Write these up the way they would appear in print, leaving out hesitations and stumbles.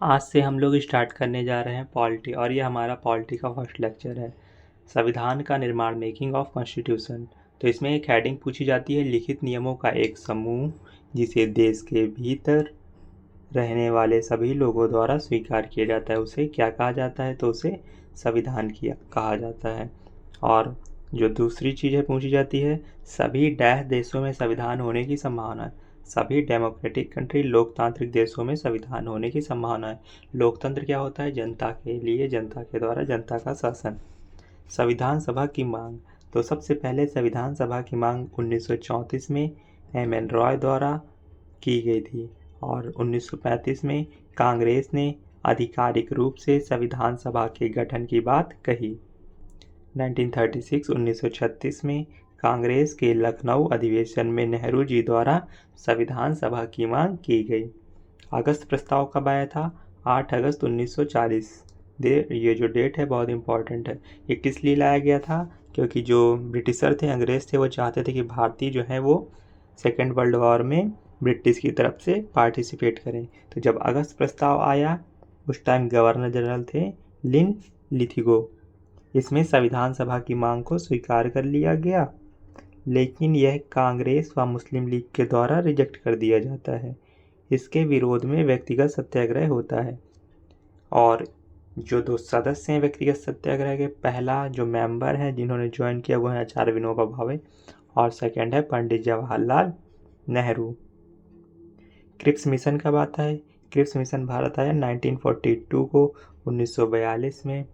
आज से हम लोग स्टार्ट करने जा रहे हैं पॉलिटी और ये हमारा पॉलिटी का फर्स्ट लेक्चर है। संविधान का निर्माण, मेकिंग ऑफ कॉन्स्टिट्यूशन। तो इसमें एक हेडिंग पूछी जाती है, लिखित नियमों का एक समूह जिसे देश के भीतर रहने वाले सभी लोगों द्वारा स्वीकार किया जाता है, उसे क्या कहा जाता है? तो उसे संविधान किया कहा जाता है। और जो दूसरी चीज़ है पूछी जाती है, सभी डैश देशों में संविधान होने की संभावना है। सभी डेमोक्रेटिक कंट्री, लोकतांत्रिक देशों में संविधान होने की संभावना है। लोकतंत्र क्या होता है? जनता के लिए, जनता के द्वारा, जनता का शासन। संविधान सभा की मांग। तो सबसे पहले संविधान सभा की मांग 1934 में एम.एन. रॉय द्वारा की गई थी और 1935 में कांग्रेस ने आधिकारिक रूप से संविधान सभा के गठन की बात कही। 1936 में कांग्रेस के लखनऊ अधिवेशन में नेहरू जी द्वारा संविधान सभा की मांग की गई। अगस्त प्रस्ताव कब आया था? 8 अगस्त 1940। ये जो डेट है बहुत इम्पोर्टेंट है। ये किस लिए लाया गया था? क्योंकि जो ब्रिटिशर थे, अंग्रेज थे, वो चाहते थे कि भारतीय जो है वो सेकेंड वर्ल्ड वॉर में ब्रिटिश की तरफ से पार्टिसिपेट करें। तो जब अगस्त प्रस्ताव आया, उस टाइम गवर्नर जनरल थे लिन लिथिगो। इसमें संविधान सभा की मांग को स्वीकार कर लिया गया, लेकिन यह कांग्रेस व मुस्लिम लीग के द्वारा रिजेक्ट कर दिया जाता है। इसके विरोध में व्यक्तिगत सत्याग्रह होता है और जो दो सदस्य हैं व्यक्तिगत सत्याग्रह के, पहला जो मेंबर है जिन्होंने ज्वाइन किया वो है आचार्य विनोबा भावे और सेकंड है पंडित जवाहरलाल नेहरू। क्रिप्स मिशन कब आता है? क्रिप्स मिशन भारत आया 1942 को, 1942 में।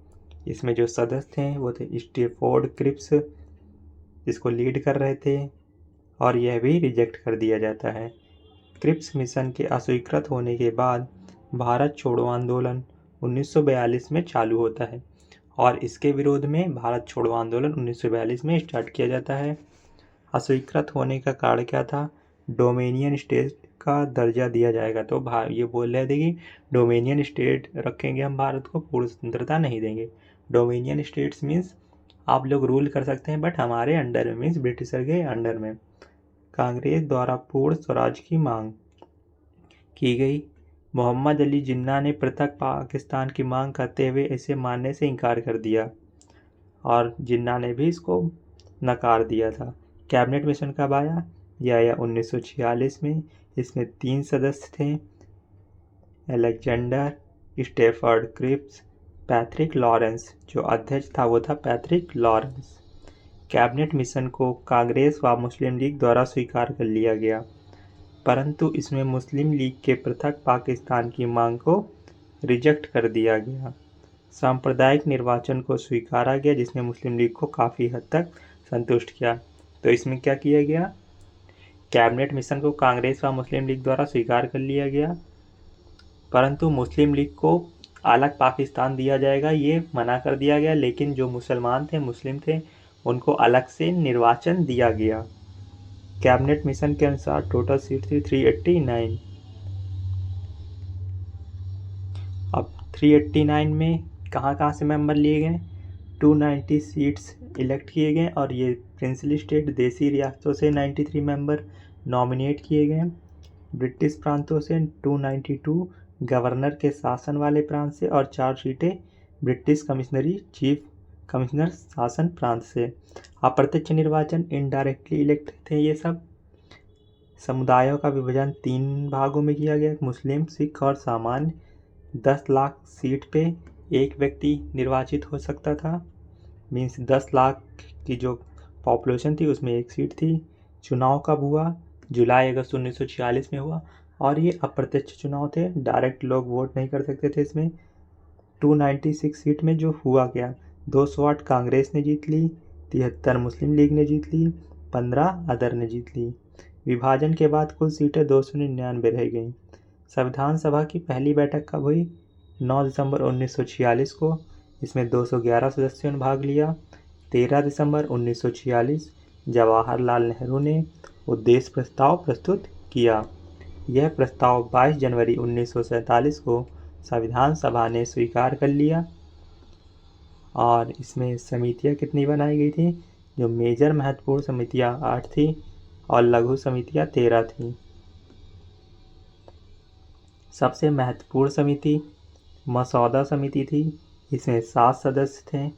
इसमें जो सदस्य थे वो थे स्टेफोर्ड क्रिप्स, जिसको लीड कर रहे थे, और यह भी रिजेक्ट कर दिया जाता है। क्रिप्स मिशन के अस्वीकृत होने के बाद भारत छोड़ो आंदोलन 1942 में चालू होता है और इसके विरोध में भारत छोड़ो आंदोलन 1942 में स्टार्ट किया जाता है। अस्वीकृत होने का कारण क्या था? डोमिनियन स्टेट का दर्जा दिया जाएगा। तो ये बोल रहे थे कि डोमिनियन स्टेट रखेंगे हम, भारत को पूर्ण स्वतंत्रता नहीं देंगे। डोमिनियन स्टेट्स मीन्स आप लोग रूल कर सकते हैं बट हमारे अंडर में, मीन्स ब्रिटिशर के अंडर में। कांग्रेस द्वारा पूर्ण स्वराज की मांग की गई। मोहम्मद अली जिन्ना ने पृथक पाकिस्तान की मांग करते हुए इसे मानने से इनकार कर दिया और जिन्ना ने भी इसको नकार दिया था। कैबिनेट मिशन कब आया? यह आया 1946 में। इसमें 3 सदस्य थे, Alexander Stafford Cripps, Patrick Lawrence. जो अध्यक्ष था वो था पैट्रिक लॉरेंस। कैबिनेट मिशन को कांग्रेस व मुस्लिम लीग द्वारा स्वीकार कर लिया गया, परंतु इसमें मुस्लिम लीग के पृथक पाकिस्तान की मांग को रिजेक्ट कर दिया गया। सांप्रदायिक निर्वाचन को स्वीकारा गया, जिसने मुस्लिम लीग को काफ़ी हद तक संतुष्ट किया। तो इसमें क्या किया गया? कैबिनेट मिशन को कांग्रेस व मुस्लिम लीग द्वारा स्वीकार कर लिया गया, परंतु मुस्लिम लीग को अलग पाकिस्तान दिया जाएगा ये मना कर दिया गया, लेकिन जो मुसलमान थे, मुस्लिम थे, उनको अलग से निर्वाचन दिया गया। कैबिनेट मिशन के अनुसार टोटल सीट थी 389। अब 389 में कहाँ से मेंबर लिए गए? 290 सीट्स इलेक्ट किए गए और ये प्रिंसली स्टेट, देसी रियासतों से 93 मेंबर नॉमिनेट किए गए। ब्रिटिश प्रांतों से 292, गवर्नर के शासन वाले प्रांत से, और 4 सीटें ब्रिटिश कमिश्नरी चीफ कमिश्नर शासन प्रांत से। अप्रत्यक्ष निर्वाचन, इनडायरेक्टली इलेक्ट थे ये सब। समुदायों का विभाजन 3 भागों में किया गया, मुस्लिम, सिख और सामान्य। 10 लाख सीट पे एक व्यक्ति निर्वाचित हो सकता था, मीन्स 10 लाख की जो पॉपुलेशन थी उसमें एक सीट थी। चुनाव कब हुआ? जुलाई अगस्त 1946 में हुआ और ये अप्रत्यक्ष चुनाव थे, डायरेक्ट लोग वोट नहीं कर सकते थे इसमें। 296 सीट में जो हुआ क्या, 208 कांग्रेस ने जीत ली, 73 मुस्लिम लीग ने जीत ली, 15 अदर ने जीत ली। विभाजन के बाद कुल सीटें 299 रह गईं। संविधान सभा की पहली बैठक कब हुई? 9 दिसंबर 1946 को। इसमें 211 सदस्यों ने भाग लिया। 13 दिसंबर 1946 जवाहरलाल नेहरू ने उद्देश्य प्रस्ताव प्रस्तुत किया। यह प्रस्ताव 22 जनवरी 1947 को संविधान सभा ने स्वीकार कर लिया और इसमें समितियां कितनी बनाई गई थी? जो मेजर महत्वपूर्ण समितियां 8 थी और लघु समितियां 13 थी। सबसे महत्वपूर्ण समिति मसौदा समिति थी, इसमें 7 सदस्य थे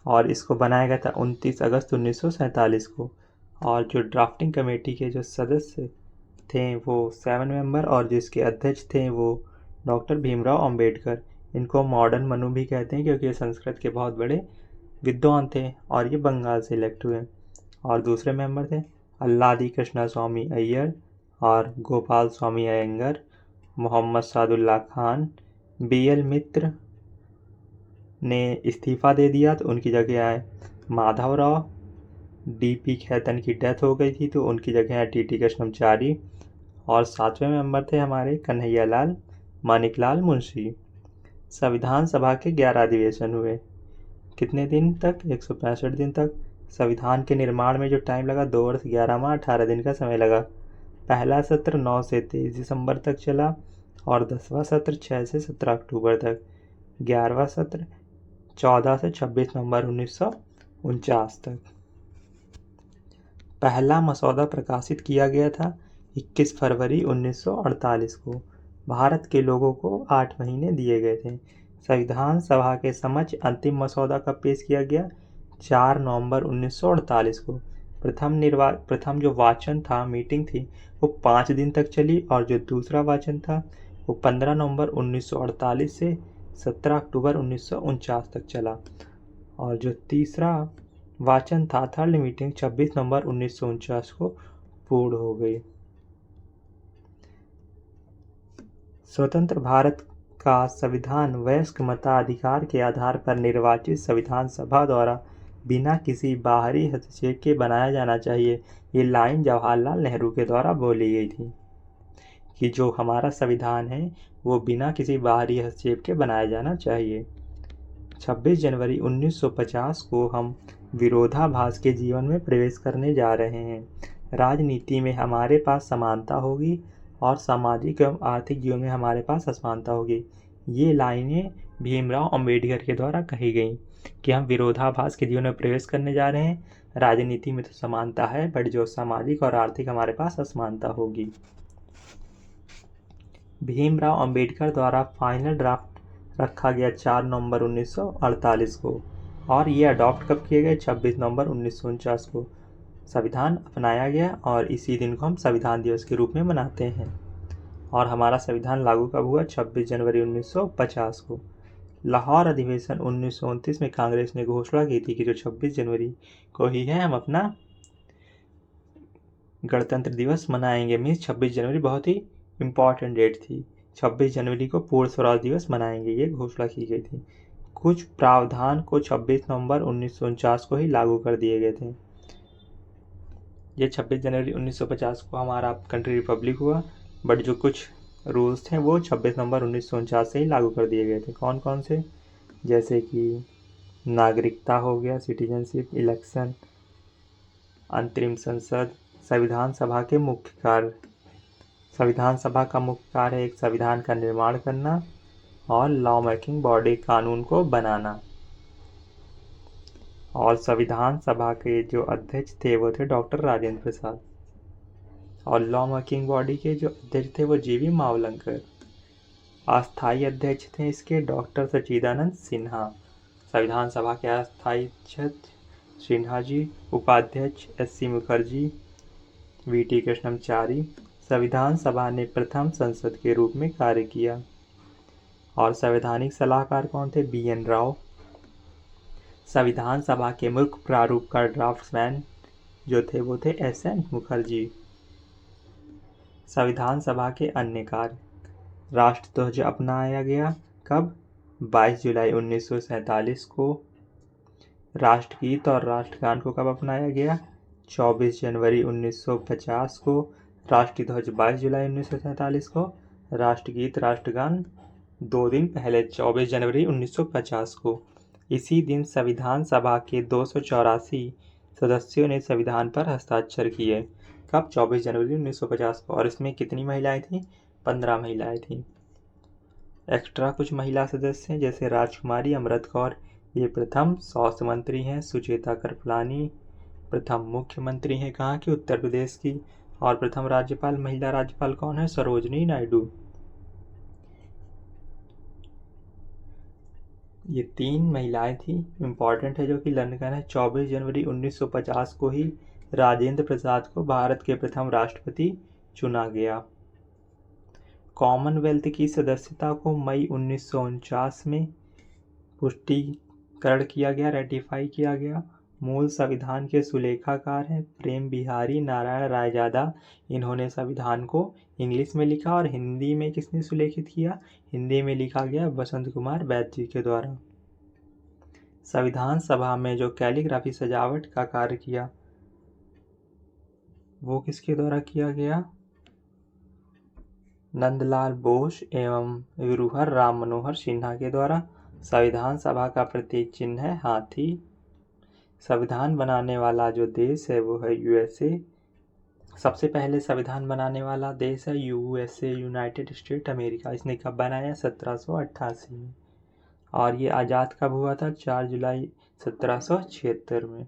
और इसको बनाया गया था 29 अगस्त 1947 को। और जो ड्राफ्टिंग कमेटी के जो सदस्य थे वो 7 मेंबर और जिसके अध्यक्ष थे वो डॉक्टर भीमराव अंबेडकर। इनको मॉडर्न मनु भी कहते हैं क्योंकि ये संस्कृत के बहुत बड़े विद्वान थे और ये बंगाल से इलेक्ट हुए। और दूसरे मेंबर थे अल्लादी कृष्णा स्वामी अय्यर और गोपाल स्वामी अयंगर, मोहम्मद सादुल्ला खान। BL मित्र ने इस्तीफा दे दिया तो उनकी जगह आए माधवराव। DP खेतन की डेथ हो गई थी तो उनकी जगह आए TT कृष्णमचारी। और 7वें मेंबर थे हमारे कन्हैयालाल मानिकलाल मुंशी। संविधान सभा के 11 अधिवेशन हुए। कितने दिन तक? 165 दिन तक। संविधान के निर्माण में जो टाइम लगा 2 वर्ष 11 माह 18 दिन का समय लगा। पहला सत्र 9 से 23 दिसंबर तक चला और 10वां सत्र 6 से 17 अक्टूबर तक। 11वां सत्र 14 से 26 नवंबर 1949 तक। पहला मसौदा प्रकाशित किया गया था 21 फरवरी 1948 को। भारत के लोगों को 8 महीने दिए गए थे। संविधान सभा के समक्ष अंतिम मसौदा कब पेश किया गया? 4 नवंबर 1948 को। प्रथम जो वाचन था, मीटिंग थी, वो 5 दिन तक चली और जो दूसरा वाचन था वो 15 नवंबर 1948 से 17 अक्टूबर 1949 तक चला। और जो तीसरा वाचन था, थर्ड मीटिंग, 26 नवंबर 1949 को पूर्ण हो गई। स्वतंत्र भारत का संविधान वयस्क मताधिकार के आधार पर निर्वाचित संविधान सभा द्वारा बिना किसी बाहरी हस्तक्षेप के बनाया जाना चाहिए। ये लाइन जवाहरलाल नेहरू के द्वारा बोली गई थी कि जो हमारा संविधान है वो बिना किसी बाहरी हस्तक्षेप के बनाया जाना चाहिए। 26 जनवरी 1950 को हम विरोधाभास के जीवन में प्रवेश करने जा रहे हैं। राजनीति में हमारे पास समानता होगी और सामाजिक एवं आर्थिक जीवन में हमारे पास असमानता होगी। ये लाइनें भीमराव अंबेडकर के द्वारा कही गई कि हम विरोधाभास के जीवन में प्रवेश करने जा रहे हैं। राजनीति में तो समानता है बट जो सामाजिक और आर्थिक हमारे पास असमानता होगी। भीमराव अंबेडकर द्वारा फाइनल ड्राफ्ट रखा गया 4 नवंबर 1948 को और ये अडॉप्ट कब किए गए? 26 नवंबर 1949 को संविधान अपनाया गया और इसी दिन को हम संविधान दिवस के रूप में मनाते हैं। और हमारा संविधान लागू कब हुआ? 26 जनवरी 1950 को। लाहौर अधिवेशन 1929 में कांग्रेस ने घोषणा की थी कि जो 26 जनवरी को ही है हम अपना गणतंत्र दिवस मनाएंगे। मीन्स 26 जनवरी बहुत ही इम्पॉर्टेंट डेट थी। 26 जनवरी को पूर्ण स्वराज दिवस मनाएंगे, ये घोषणा की गई थी। कुछ प्रावधान को 26 नवंबर 1949 को ही लागू कर दिए गए थे। ये 26 जनवरी 1950 को हमारा कंट्री रिपब्लिक हुआ बट जो कुछ रूल्स थे वो 26 नवंबर 1949 से ही लागू कर दिए गए थे। कौन कौन से? जैसे कि नागरिकता हो गया, सिटीजनशिप, इलेक्शन, अंतरिम संसद। संविधान सभा के मुख्य कार्य। संविधान सभा का मुख्य कार्य है एक संविधान का निर्माण करना और लॉ मेकिंग बॉडी, कानून को बनाना। और संविधान सभा के जो अध्यक्ष थे वो थे डॉक्टर राजेंद्र प्रसाद और लॉ मेकिंग बॉडी के जो अध्यक्ष थे वो GV मावलंकर। अस्थायी अध्यक्ष थे इसके डॉक्टर सच्चिदानंद सिन्हा। संविधान सभा के अस्थायी अध्यक्ष सिन्हा जी, उपाध्यक्ष SC मुखर्जी, VT कृष्णमचारी। संविधान सभा ने प्रथम संसद के रूप में कार्य किया। और संवैधानिक सलाहकार कौन थे? BN राव। संविधान सभा के मुख्य प्रारूप का ड्राफ्ट्समैन जो थे वो थे SN मुखर्जी। संविधान सभा के अन्य कार्य। राष्ट्रध्वज अपनाया गया कब? 22 जुलाई 1947 को। राष्ट्रगीत और राष्ट्रगान को कब अपनाया गया? 24 जनवरी 1950 को। राष्ट्रध्वज 22 जुलाई 1947 को। राष्ट्रगीत राष्ट्रगान 2 दिन पहले 24 जनवरी 1950 को। इसी दिन संविधान सभा के 284 सदस्यों ने संविधान पर हस्ताक्षर किए। कब? 24 जनवरी 1950 को। और इसमें कितनी महिलाएं थीं? 15 महिलाएं थीं। एक्स्ट्रा कुछ महिला सदस्य हैं जैसे राजकुमारी अमृत कौर, ये प्रथम स्वास्थ्य मंत्री हैं। सुचेता कृपलानी प्रथम मुख्यमंत्री हैं कहाँ की? उत्तर प्रदेश की। और प्रथम राज्यपाल, महिला राज्यपाल कौन है? सरोजनी नायडू। ये 3 महिलाएं थी, इम्पॉर्टेंट है, जो कि लंदन है। 24 जनवरी 1950 को ही राजेंद्र प्रसाद को भारत के प्रथम राष्ट्रपति चुना गया। कॉमनवेल्थ की सदस्यता को मई 1949 में पुष्टिकरण किया गया, रेटिफाई किया गया। मूल संविधान के सुलेखाकार हैं प्रेम बिहारी नारायण रायजादा। इन्होंने संविधान को इंग्लिश में लिखा और हिंदी में किसने सुलेखित किया? हिंदी में लिखा गया बसंत कुमार बैद जी के द्वारा। संविधान सभा में जो कैलीग्राफी सजावट का कार्य किया वो किसके द्वारा किया गया? नंदलाल बोस एवं विरूहर राम मनोहर सिन्हा के द्वारा। संविधान सभा का प्रतीक चिन्ह है हाथी। संविधान बनाने वाला जो देश है वो है यूएसए। सबसे पहले संविधान बनाने वाला देश है यूएसए, यूनाइटेड स्टेट अमेरिका। इसने कब बनाया? 1788 में। और ये आज़ाद कब हुआ था? 4 जुलाई 1776 में।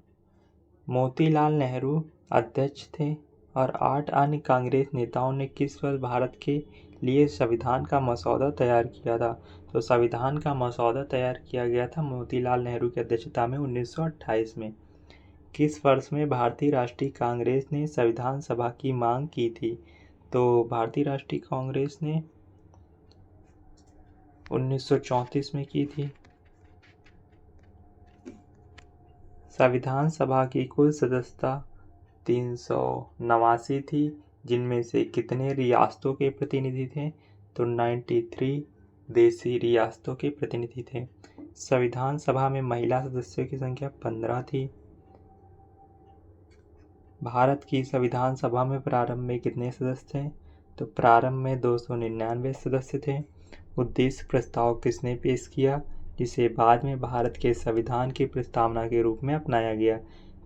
मोतीलाल नेहरू अध्यक्ष थे और 8 अन्य कांग्रेस नेताओं ने किस वर्ष भारत के लिए संविधान का मसौदा तैयार किया था? तो संविधान का मसौदा तैयार किया गया था मोतीलाल नेहरू की अध्यक्षता में 1928 में। किस वर्ष में भारतीय राष्ट्रीय कांग्रेस ने संविधान सभा की मांग की थी? तो भारतीय राष्ट्रीय कांग्रेस ने 1934 में की थी। संविधान सभा की कुल सदस्यता 389 थी, जिनमें से कितने रियासतों के प्रतिनिधि थे? तो 93 देशी रियासतों के प्रतिनिधि थे। संविधान सभा में महिला सदस्यों की संख्या 15 थी। भारत की संविधान सभा में प्रारंभ में कितने सदस्य थे? तो प्रारंभ में 299 सदस्य थे। उद्देश्य प्रस्ताव किसने पेश किया, जिसे बाद में भारत के संविधान की प्रस्तावना के रूप में अपनाया गया?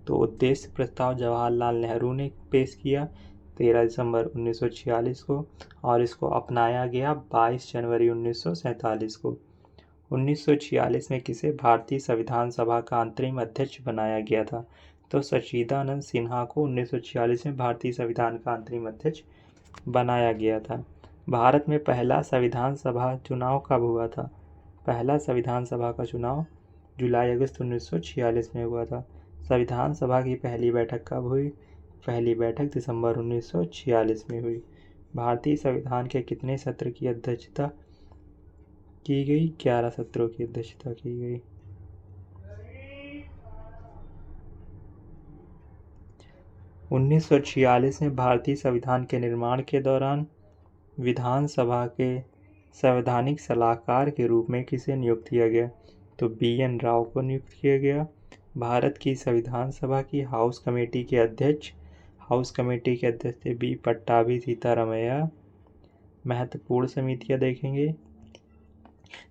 तो उद्देश्य प्रस्ताव जवाहरलाल नेहरू ने पेश किया 13 दिसंबर 1946 को और इसको अपनाया गया 22 जनवरी 1947 को। 1946 में किसे भारतीय संविधान सभा का अंतरिम अध्यक्ष बनाया गया था? तो सच्चिदानंद सिन्हा को 1946 में भारतीय संविधान का अंतरिम अध्यक्ष बनाया गया था। भारत में पहला संविधान सभा चुनाव कब हुआ था? पहला संविधान सभा का चुनाव जुलाई अगस्त 1946 में हुआ था। संविधान सभा की पहली बैठक कब हुई? पहली बैठक दिसंबर 1946 में हुई। भारतीय संविधान के कितने सत्र की अध्यक्षता की गई? 11 सत्रों की अध्यक्षता की गई। उन्नीस में भारतीय संविधान के निर्माण के दौरान विधानसभा के संवैधानिक सलाहकार के रूप में किसे नियुक्त किया गया? तो BN राव को नियुक्त किया गया। भारत की संविधान सभा की हाउस कमेटी के अध्यक्ष थे B पट्टाभी सीतारामैया। महत्वपूर्ण समितियां देखेंगे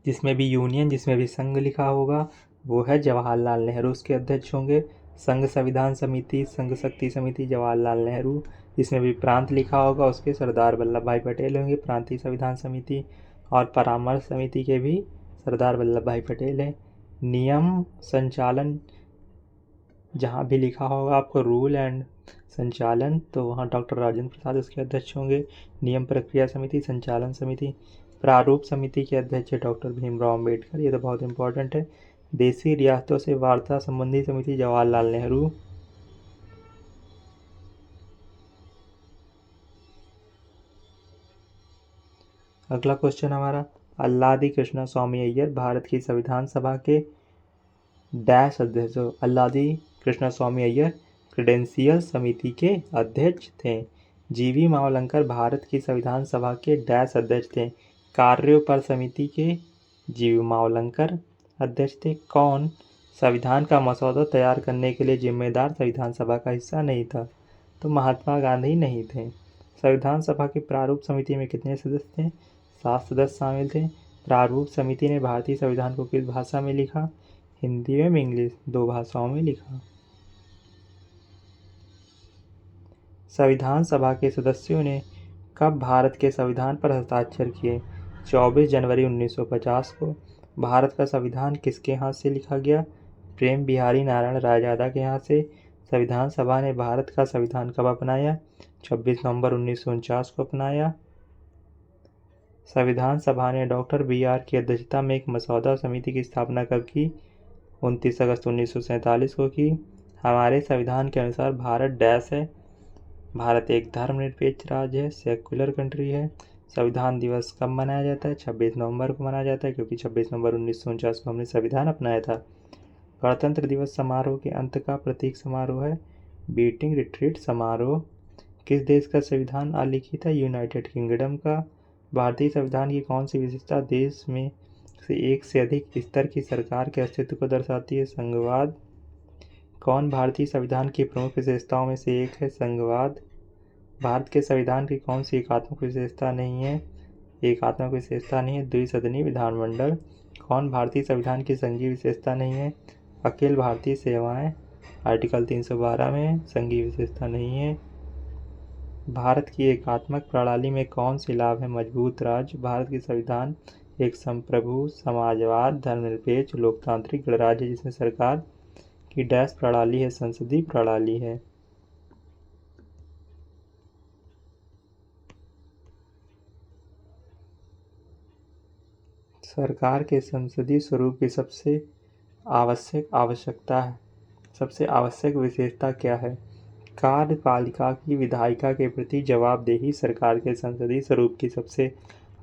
जिसमें भी यूनियन, जिसमें भी संघ लिखा होगा वो है जवाहरलाल नेहरू, उसके अध्यक्ष होंगे। संघ संविधान समिति, संघ शक्ति समिति जवाहरलाल नेहरू। जिसमें भी प्रांत लिखा होगा उसके सरदार वल्लभ भाई पटेल होंगे, प्रांतीय संविधान समिति। और परामर्श समिति के भी सरदार वल्लभ भाई पटेल हैं। नियम संचालन जहाँ भी लिखा होगा आपको रूल एंड संचालन, तो वहाँ डॉक्टर राजेंद्र प्रसाद उसके अध्यक्ष होंगे। नियम प्रक्रिया समिति, संचालन समिति, प्रारूप समिति के अध्यक्ष डॉक्टर भीमराव अम्बेडकर। ये तो बहुत इंपॉर्टेंट है। देशी रियासतों से वार्ता संबंधी समिति जवाहरलाल नेहरू। अगला क्वेश्चन हमारा, अल्लादी कृष्णा स्वामी अय्यर भारत की संविधान सभा के डैश अध्यक्ष। अल्लादी कृष्णा स्वामी अय्यर क्रेडेंशियल समिति के अध्यक्ष थे। GV मावलंकर भारत की संविधान सभा के डैश अध्यक्ष थे। कार्यों पर समिति के GV मावलंकर अध्यक्ष थे। कौन संविधान का मसौदा तैयार करने के लिए जिम्मेदार संविधान सभा का हिस्सा नहीं था? तो महात्मा गांधी नहीं थे। संविधान सभा की प्रारूप समिति में कितने सदस्य थे? 7 सदस्य शामिल थे। प्रारूप समिति ने भारतीय संविधान को किस भाषा में लिखा? हिंदी एवं इंग्लिश, 2 भाषाओं में लिखा। संविधान सभा के सदस्यों ने कब भारत के संविधान पर हस्ताक्षर किए? 24 जनवरी 1950 को। भारत का संविधान किसके हाथ से लिखा गया? प्रेम बिहारी नारायण रायजादा के हाथ से। संविधान सभा ने भारत का संविधान कब अपनाया? 26 नवंबर 1949 को अपनाया। संविधान सभा ने डॉक्टर BR की अध्यक्षता में एक मसौदा समिति की स्थापना कब की? 29 अगस्त 1947 को की। हमारे संविधान के अनुसार भारत डैश है। भारत एक धर्मनिरपेक्ष राज्य है, सेक्युलर कंट्री है। संविधान दिवस कब मनाया जाता है? 26 नवंबर को मनाया जाता है, क्योंकि 26 नवंबर 1949 को हमने संविधान अपनाया था। गणतंत्र दिवस समारोह के अंत का प्रतीक समारोह है बीटिंग रिट्रीट समारोह। किस देश का संविधान अलिखित है? यूनाइटेड किंगडम का। भारतीय संविधान की कौन सी विशेषता देश में से एक से अधिक स्तर की सरकार के अस्तित्व को दर्शाती है? संघवाद। कौन भारतीय संविधान की प्रमुख विशेषताओं में से एक है? संघवाद। भारत के संविधान की कौन सी एकात्मक विशेषता नहीं है? एकात्मक विशेषता नहीं है द्विसदनीय विधानमंडल। कौन भारतीय संविधान की संघीय विशेषता नहीं है? अखिल भारतीय सेवाएं आर्टिकल 312 में संघीय विशेषता नहीं है। भारत की एकात्मक प्रणाली में कौन से लाभ है? मजबूत राज्य। भारत की संविधान एक संप्रभु समाजवाद धर्मनिरपेक्ष लोकतांत्रिक गणराज्य जिसमें सरकार की डैश प्रणाली है, संसदीय प्रणाली है। सरकार के संसदीय स्वरूप की सबसे आवश्यक विशेषता क्या है? कार्यपालिका की विधायिका के प्रति जवाबदेही सरकार के संसदीय स्वरूप की सबसे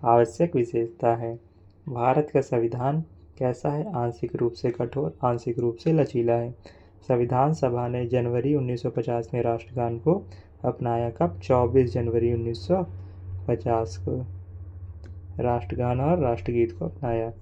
आवश्यक विशेषता है। भारत का संविधान कैसा है? आंशिक रूप से कठोर, आंशिक रूप से लचीला है। संविधान सभा ने जनवरी 1950 में राष्ट्रगान को अपनाया। कब? 24 जनवरी 1950 को राष्ट्रगान और राष्ट्रगीत को अपनाया।